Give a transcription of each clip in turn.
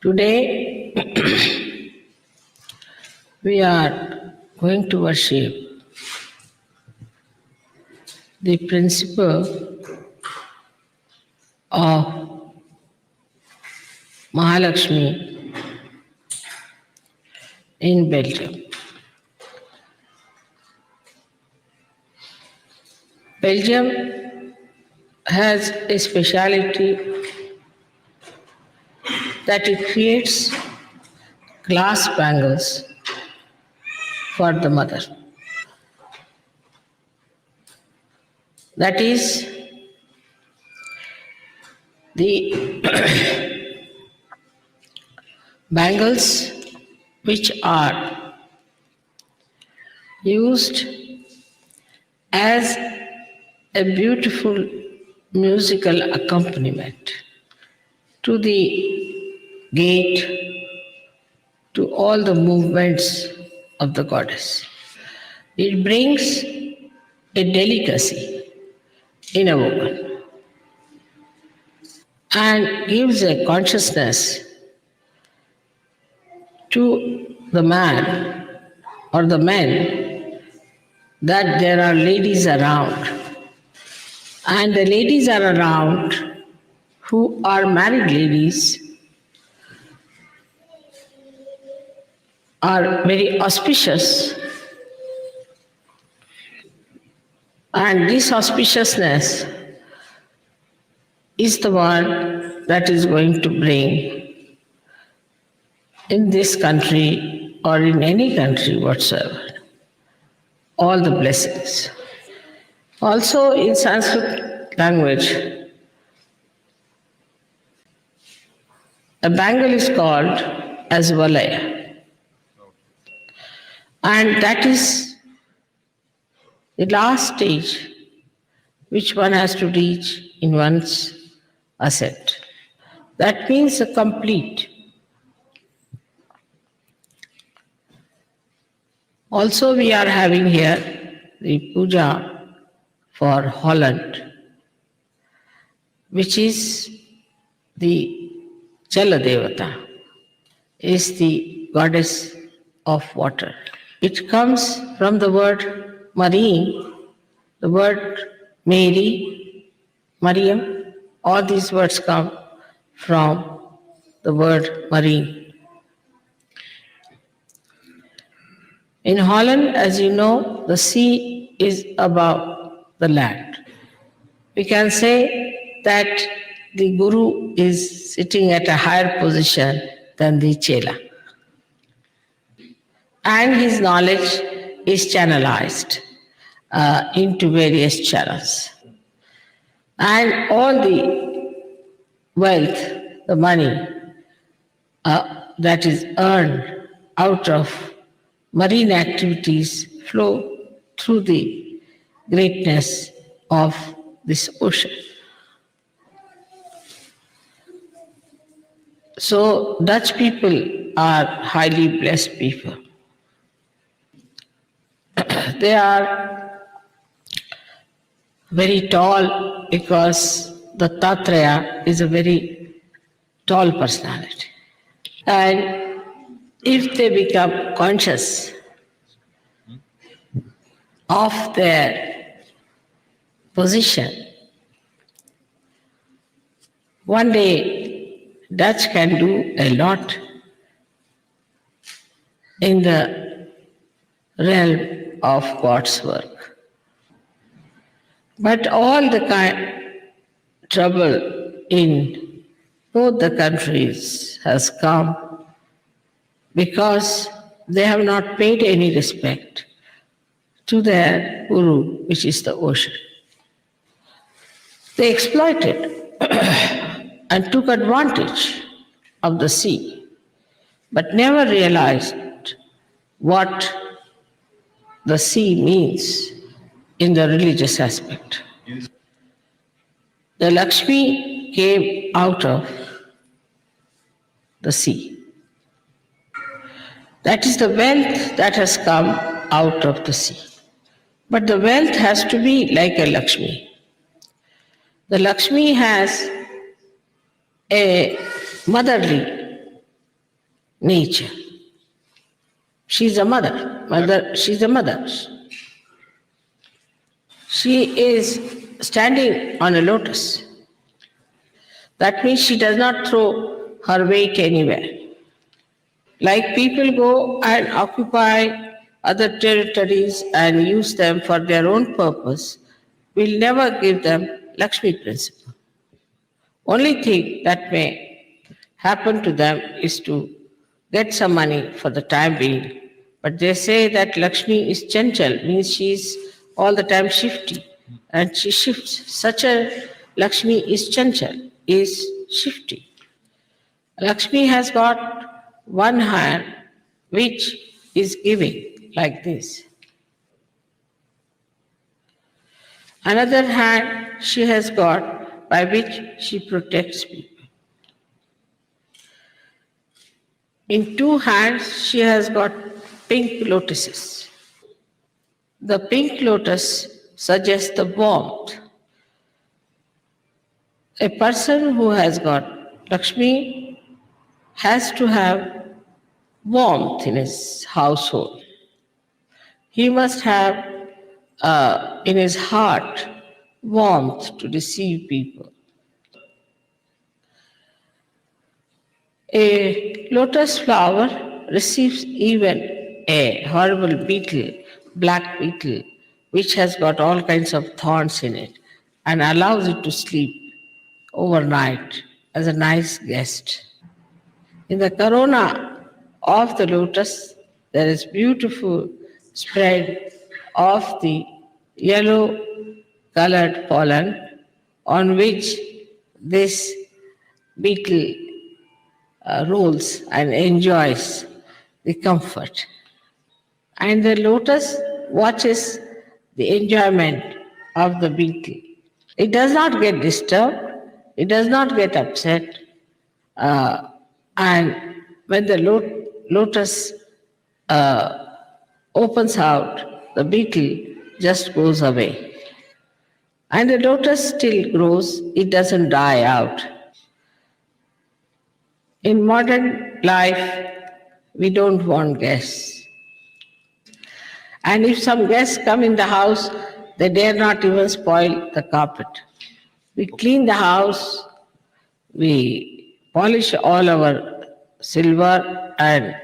Today we are going to worship the principle of Mahalakshmi in Belgium. Belgium has a speciality that it creates glass bangles for the mother. That is the bangles which are used as a beautiful musical accompaniment to the gate, to all the movements of the goddess. It brings a delicacy in a woman and gives a consciousness to the man or the men that there are ladies around. And the ladies are around who are married ladies are very auspicious, and this auspiciousness is the one that is going to bring in this country or in any country whatsoever all the blessings. Also in Sanskrit language, a bangle is called as valaya. And that is the last stage which one has to reach in one's ascent. That means a complete. Also, we are having here the puja for Holland, which is the Jala Devata, is the goddess of water. It comes from the word marine, the word Mary, Mariam. All these words come from the word marine. In Holland, as you know, the sea is above the land. We can say that the Guru is sitting at a higher position than the Chela. And his knowledge is channelized into various channels. And all the wealth, the money that is earned out of marine activities flow through the greatness of this ocean. So Dutch people are highly blessed people. They are very tall because the Tatraya is a very tall personality. And if they become conscious of their position, one day Dutch can do a lot in the realm of God's work. But all the trouble in both the countries has come because they have not paid any respect to their Guru, which is the ocean. They exploited and took advantage of the sea, but never realized what the sea means in the religious aspect. The Lakshmi came out of the sea. That is the wealth that has come out of the sea. But the wealth has to be like a Lakshmi. The Lakshmi has a motherly nature. She's a mother. She's a mother. She is standing on a lotus. That means she does not throw her weight anywhere. Like people go and occupy other territories and use them for their own purpose, we'll never give them Lakshmi principle. Only thing that may happen to them is to get some money for the time being. But they say that Lakshmi is chanchal, means she is all the time shifty, and she shifts. Such a Lakshmi is chanchal, is shifty. Lakshmi has got one hand which is giving, like this. Another hand she has got by which she protects people. In two hands she has got pink lotuses. The pink lotus suggests the warmth. A person who has got Lakshmi has to have warmth in his household. He must have in his heart warmth to receive people. A lotus flower receives even a horrible beetle, black beetle, which has got all kinds of thorns in it, and allows it to sleep overnight as a nice guest. In the corona of the lotus, there is beautiful spread of the yellow colored pollen on which this beetle rolls and enjoys the comfort. And the lotus watches the enjoyment of the beetle. It does not get disturbed, it does not get upset, and when the lotus opens out, the beetle just goes away. And the lotus still grows, it doesn't die out. In modern life, we don't want guests. And if some guests come in the house, they dare not even spoil the carpet. We clean the house, we polish all our silver and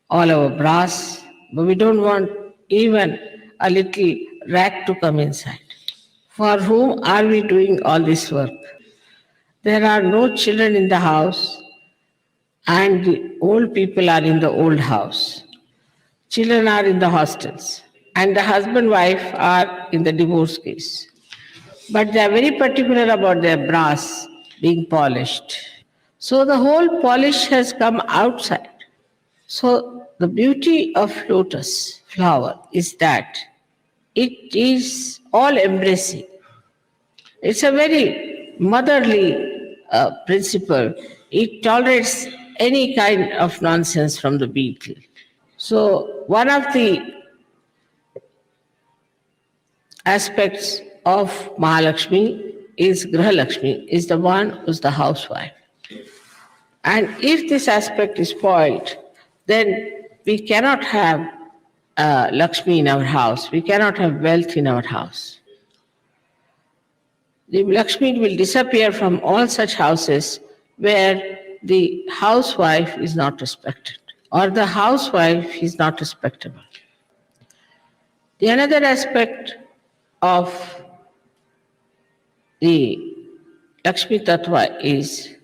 all our brass, but we don't want even a little rat to come inside. For whom are we doing all this work? There are no children in the house, and the old people are in the old house. Children are in the hostels, and the husband wife are in the divorce case. But they are very particular about their brass being polished. So the whole polish has come outside. So the beauty of lotus flower is that it is all embracing. It's a very motherly principle. It tolerates any kind of nonsense from the beetle. So one of the aspects of Mahalakshmi is Grahalakshmi, is the one who's the housewife. And if this aspect is spoiled, then we cannot have Lakshmi in our house. We cannot have wealth in our house. The Lakshmi will disappear from all such houses where the housewife is not respected or the housewife is not respectable. The another aspect of the Lakshmi Tattva is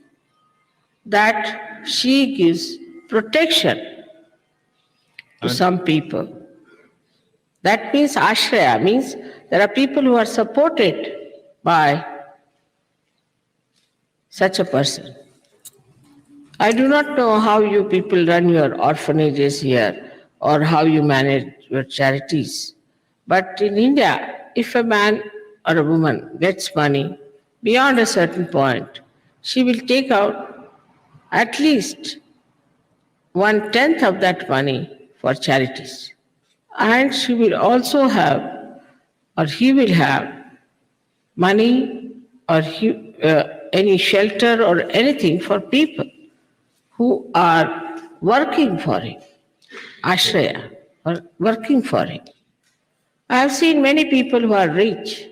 that she gives protection to some people. That means ashraya, means there are people who are supported by such a person. I do not know how you people run your orphanages here or how you manage your charities. But in India, if a man or a woman gets money beyond a certain point, she will take out at least 1/10 of that money for charities. And she will also have, or he will have, money or any shelter or anything for people who are working for him, ashraya, or working for him. I have seen many people who are rich,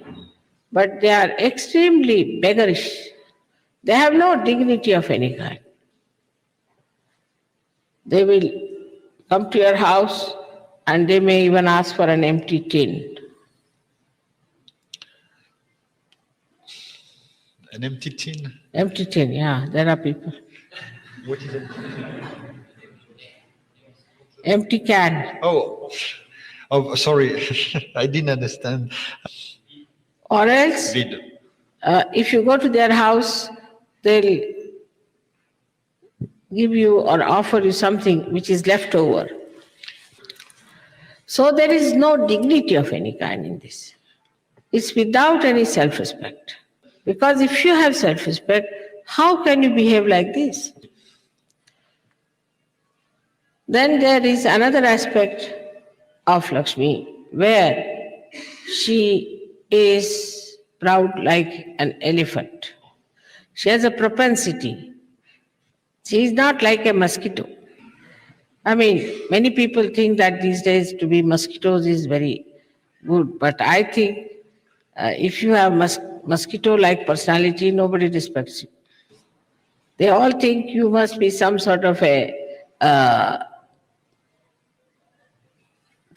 but they are extremely beggarish. They have no dignity of any kind. They will come to your house and they may even ask for an empty tin. An empty tin? Empty tin, yeah, there are people. What is it? Empty can. Oh, sorry. I didn't understand. Or else, Vide. if you go to their house, they'll give you or offer you something which is left over. So there is no dignity of any kind in this. It's without any self-respect. Because if you have self-respect, how can you behave like this? Then there is another aspect of Lakshmi where she is proud like an elephant. She has a propensity. She is not like a mosquito. I mean, many people think that these days to be mosquitoes is very good, but I think if you have mosquito-like personality, nobody respects you. They all think you must be some sort of a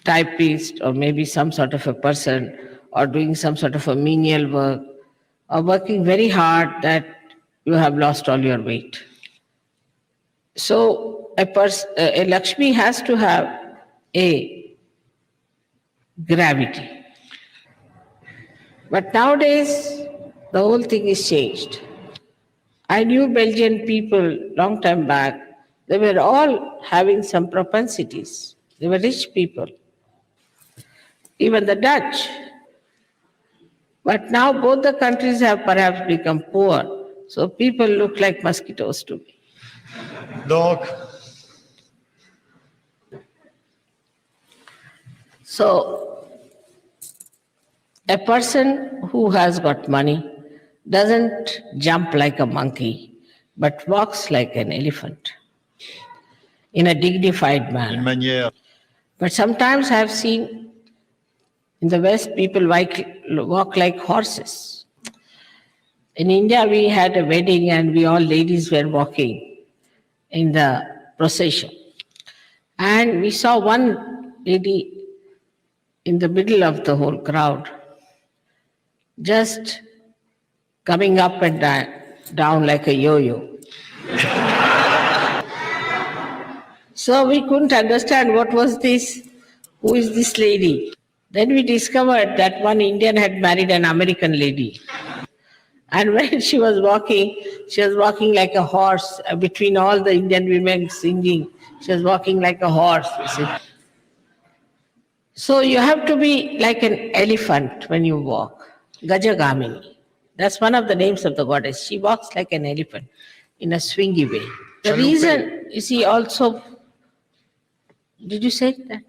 typist or maybe some sort of a person or doing some sort of a menial work or working very hard that you have lost all your weight. So a Lakshmi has to have a gravity. But nowadays, the whole thing is changed. I knew Belgian people long time back. They were all having some propensities. They were rich people. Even the Dutch. But now both the countries have perhaps become poor. So people look like mosquitoes to me. Donc, So a person who has got money doesn't jump like a monkey, but walks like an elephant in a dignified une manner. manière. But sometimes I have seen in the West people walk like horses. In India, we had a wedding and we all ladies were walking in the procession. And we saw one lady in the middle of the whole crowd, just coming up and down like a yo-yo. So we couldn't understand what was this, who is this lady. Then we discovered that one Indian had married an American lady. And when she was walking like a horse between all the Indian women singing. She was walking like a horse, you see. So you have to be like an elephant when you walk. Gajagamini. That's one of the names of the goddess. She walks like an elephant in a swingy way. The reason, you see, also, did you say that?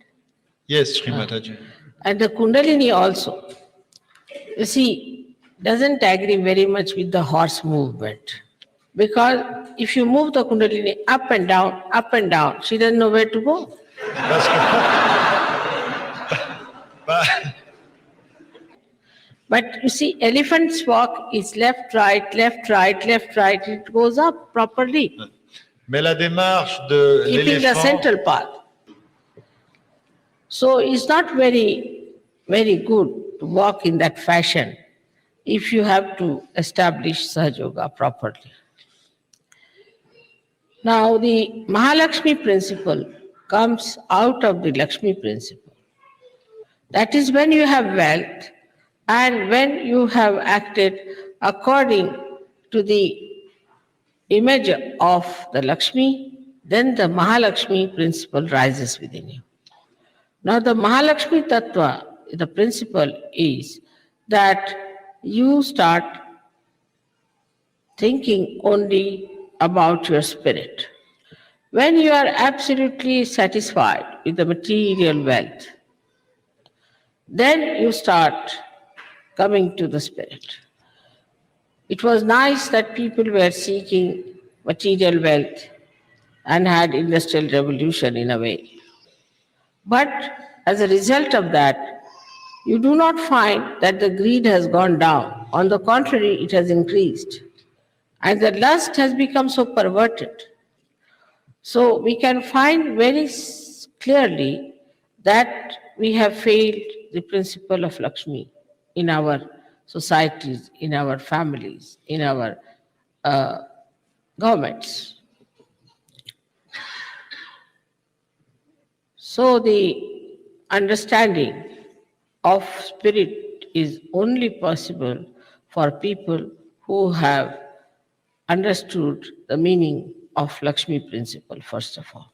Yes, Sri Mataji. And the Kundalini also, you see, doesn't agree very much with the horse movement. Because if you move the Kundalini up and down, she doesn't know where to go. But you see, elephant's walk is left, right, left, right, left, right. It goes up properly, Mais la démarche de keeping the l'éléphant, central path. So it's not very, very good to walk in that fashion if you have to establish Sahaja Yoga properly. Now, the Mahalakshmi principle comes out of the Lakshmi principle. That is when you have wealth and when you have acted according to the image of the Lakshmi, then the Mahalakshmi principle rises within you. Now, the Mahalakshmi Tattva, the principle is that you start thinking only about your spirit. When you are absolutely satisfied with the material wealth, then you start coming to the spirit. It was nice that people were seeking material wealth and had industrial revolution in a way. But as a result of that, you do not find that the greed has gone down. On the contrary, it has increased. And the lust has become so perverted. So we can find very clearly that we have failed the principle of Lakshmi in our societies, in our families, in our uh, governments. So the understanding of spirit is only possible for people who have understood the meaning of Lakshmi principle, first of all.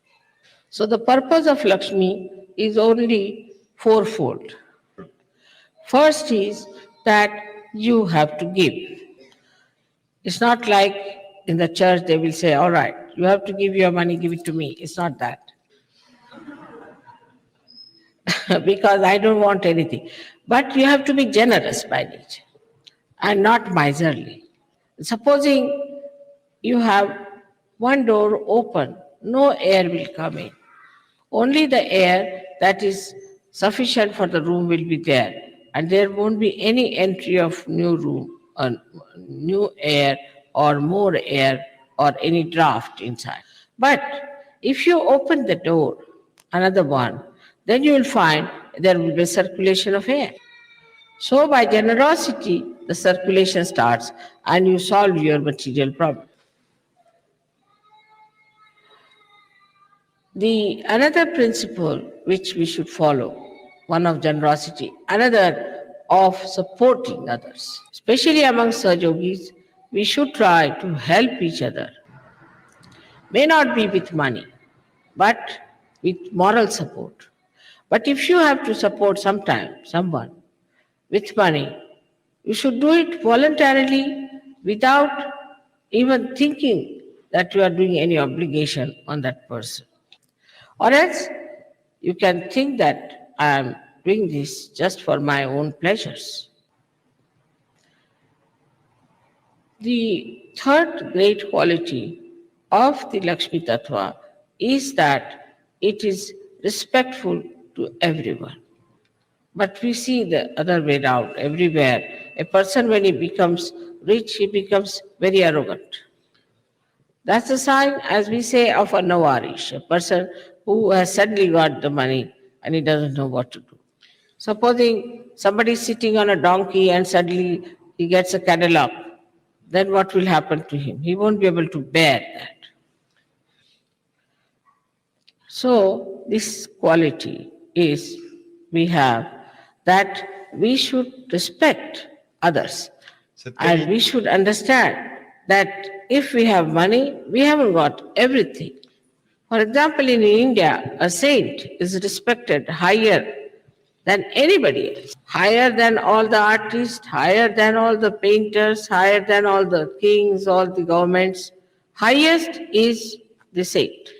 So the purpose of Lakshmi is only fourfold. First is that you have to give. It's not like in the church they will say, all right, you have to give your money, give it to me. It's not that. Because I don't want anything. But you have to be generous by nature and not miserly. Supposing you have one door open, no air will come in. Only the air that is sufficient for the room will be there, and there won't be any entry of new room, new air, or more air, or any draft inside. But if you open the door, another one, then you will find there will be circulation of air. So by generosity, the circulation starts, and you solve your material problem. The another principle which we should follow, one of generosity, another of supporting others. Especially among Sahajogis, we should try to help each other. May not be with money, but with moral support. But if you have to support someone with money, you should do it voluntarily without even thinking that you are doing any obligation on that person. Or else you can think that I am doing this just for my own pleasures. The third great quality of the Lakshmi Tattva is that it is respectful to everyone. But we see the other way around everywhere. A person, when he becomes rich, he becomes very arrogant. That's a sign, as we say, of a nawarish, a person who has suddenly got the money and he doesn't know what to do. Supposing somebody is sitting on a donkey and suddenly he gets a candelabra, then what will happen to him? He won't be able to bear that. So, this quality is we have that we should respect others C'est and terrible. we should understand that if we have money, we haven't got everything. For example, in India, a saint is respected higher than anybody else, higher than all the artists, higher than all the painters, higher than all the kings, all the governments. Highest is the saint.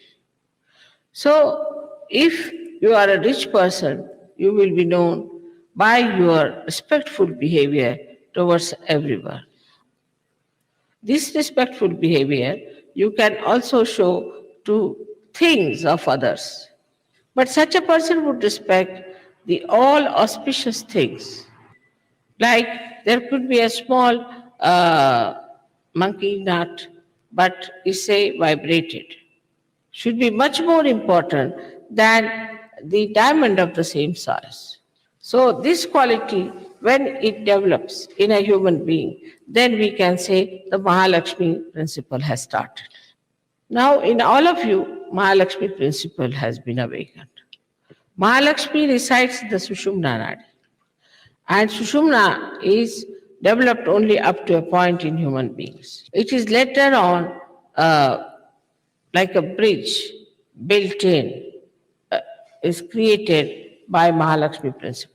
So, if you are a rich person, you will be known by your respectful behavior towards everyone. This respectful behavior you can also show to things of others. But such a person would respect the all auspicious things. Like there could be a small monkey nut, but is say vibrated. Should be much more important than the diamond of the same size. So this quality, when it develops in a human being, then we can say the Mahalakshmi principle has started. Now in all of you, Mahalakshmi principle has been awakened. Mahalakshmi resides the Sushumna Nadi. And Sushumna is developed only up to a point in human beings. It is later on like a bridge built in, is created by Mahalakshmi principle.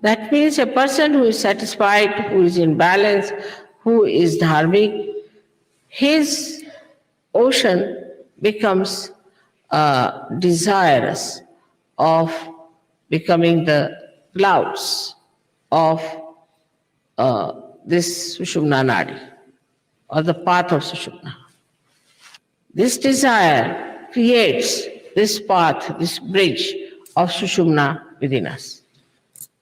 That means a person who is satisfied, who is in balance, who is dharmic, his ocean becomes desirous of becoming the clouds of this Sushumna Nadi or the path of Sushumna. This desire creates this path, this bridge of Sushumna within us.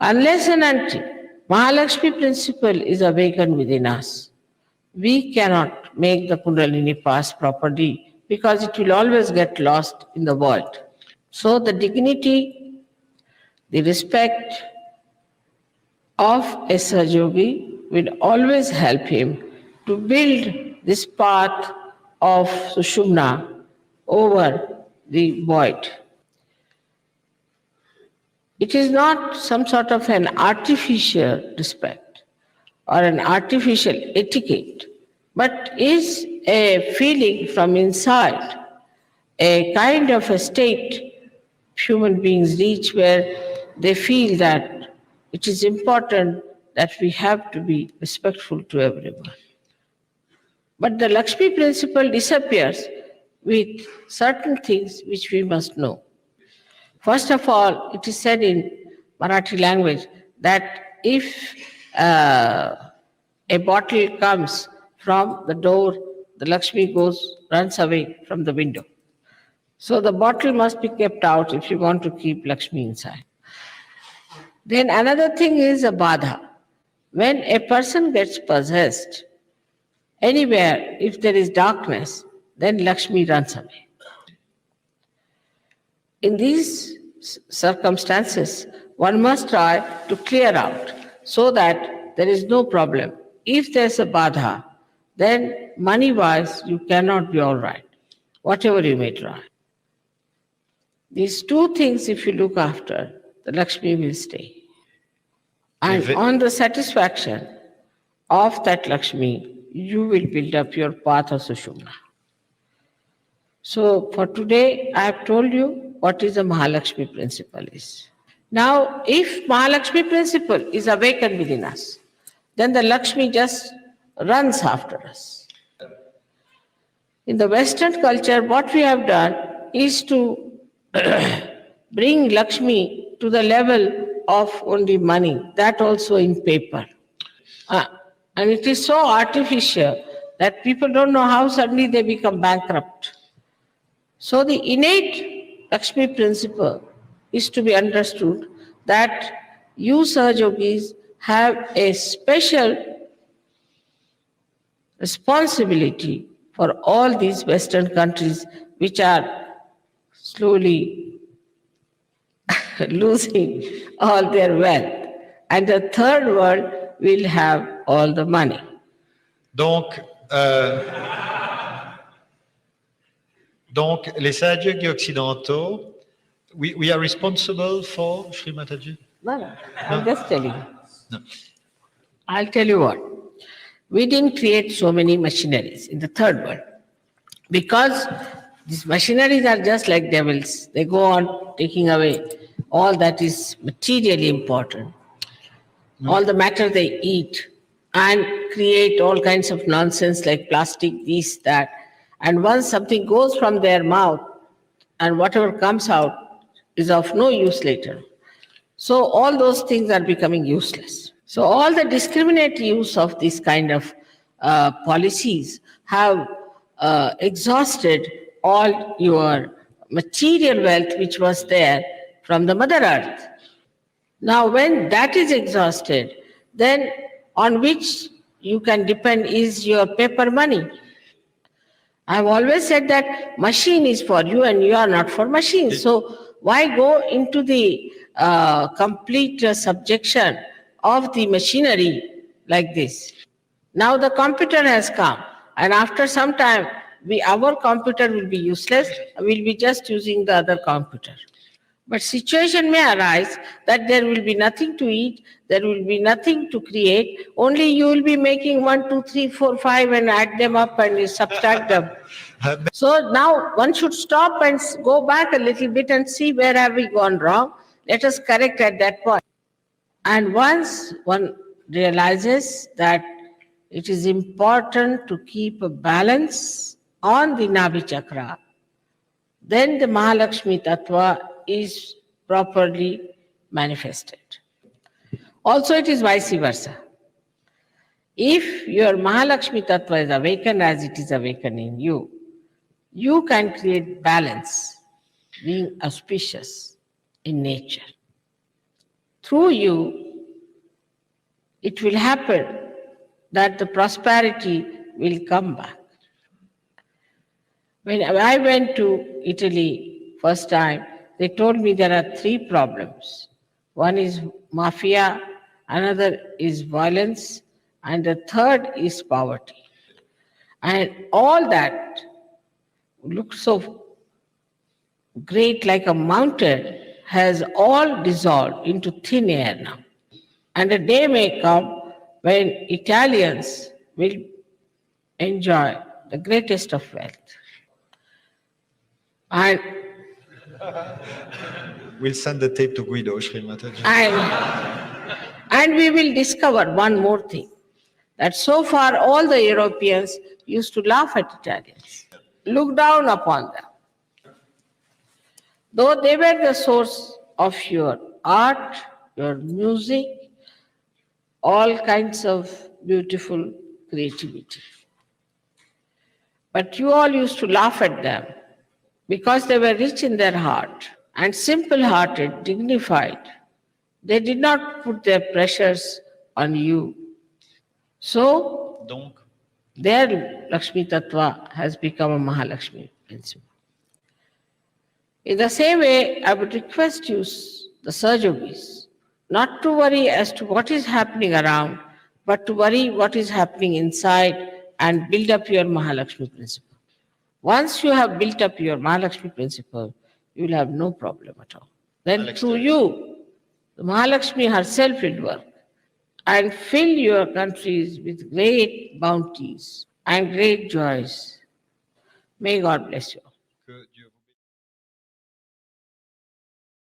Unless and until Mahalakshmi principle is awakened within us, we cannot make the Kundalini pass properly because it will always get lost in the world. So the dignity, the respect of a Sahajogi will always help him to build this path of Sushumna over the void. It is not some sort of an artificial respect or an artificial etiquette, but is a feeling from inside, a kind of a state human beings reach where they feel that it is important that we have to be respectful to everyone. But the Lakshmi principle disappears with certain things which we must know. First of all, it is said in Marathi language that if a bottle comes from the door, the Lakshmi runs away from the window. So the bottle must be kept out if you want to keep Lakshmi inside. Then another thing is a badha. When a person gets possessed, anywhere, if there is darkness, then Lakshmi runs away. In these circumstances, one must try to clear out so that there is no problem. If there's a badha, then money-wise you cannot be all right, whatever you may try. These two things, if you look after, the Lakshmi will stay. And on the satisfaction of that Lakshmi, you will build up your path of Sushumna. So for today, I have told you what is the Mahalakshmi principle is. Now, if Mahalakshmi principle is awakened within us, then the Lakshmi just runs after us. In the Western culture, what we have done is to bring Lakshmi to the level of only money, that also in paper. And it is so artificial that people don't know how suddenly they become bankrupt. So the innate Lakshmi principle is to be understood that you Sahajogis have a special responsibility for all these Western countries which are slowly losing all their wealth. And the third world will have all the money. Donc, les Sahajyogi occidentaux, we are responsible for Sri Mataji? No, I'm just telling you. No. I'll tell you what. We didn't create so many machineries in the third world because these machineries are just like devils. They go on taking away all that is materially important, all the matter they eat, and create all kinds of nonsense like plastic, this, that. And once something goes from their mouth, and whatever comes out is of no use later. So all those things are becoming useless. So all the discriminate use of this kind of policies have exhausted all your material wealth which was there from the Mother Earth. Now when that is exhausted, then on which you can depend is your paper money. I've always said that machine is for you and you are not for machine. So why go into the complete subjection of the machinery like this? Now the computer has come, and after some time, our computer will be useless. We'll be just using the other computer. But situation may arise that there will be nothing to eat, there will be nothing to create, only you will be making 1, 2, 3, 4, 5 and add them up and subtract them. So now one should stop and go back a little bit and see where have we gone wrong. Let us correct at that point. And once one realizes that it is important to keep a balance on the Nabhi Chakra, then the Mahalakshmi Tattva is properly manifested. Also, it is vice versa. If your Mahalakshmi Tattva is awakened as it is awakened in you, You can create balance, being auspicious in nature. Through you, it will happen that the prosperity will come back. When I went to Italy first time, they told me there are three problems. One is mafia, another is violence, and the third is poverty. And all that looks so great like a mountain has all dissolved into thin air now. And a day may come when Italians will enjoy the greatest of wealth. And, We'll send the tape to Guido, Sri Mataji. and we will discover one more thing, that so far all the Europeans used to laugh at Italians, look down upon them. Though they were the source of your art, your music, all kinds of beautiful creativity. But you all used to laugh at them because they were rich in their heart and simple-hearted, dignified. They did not put their pressures on you. So, Donc, their Lakshmi Tattva has become a Mahalakshmi principle. In the same way, I would request you, the Sahajogis, not to worry as to what is happening around, but to worry what is happening inside and build up your Mahalakshmi principle. Once you have built up your Mahalakshmi principle, you will have no problem at all. Then through you, the Mahalakshmi herself will work and fill your countries with great bounties and great joys. May God bless you. que Dieu vous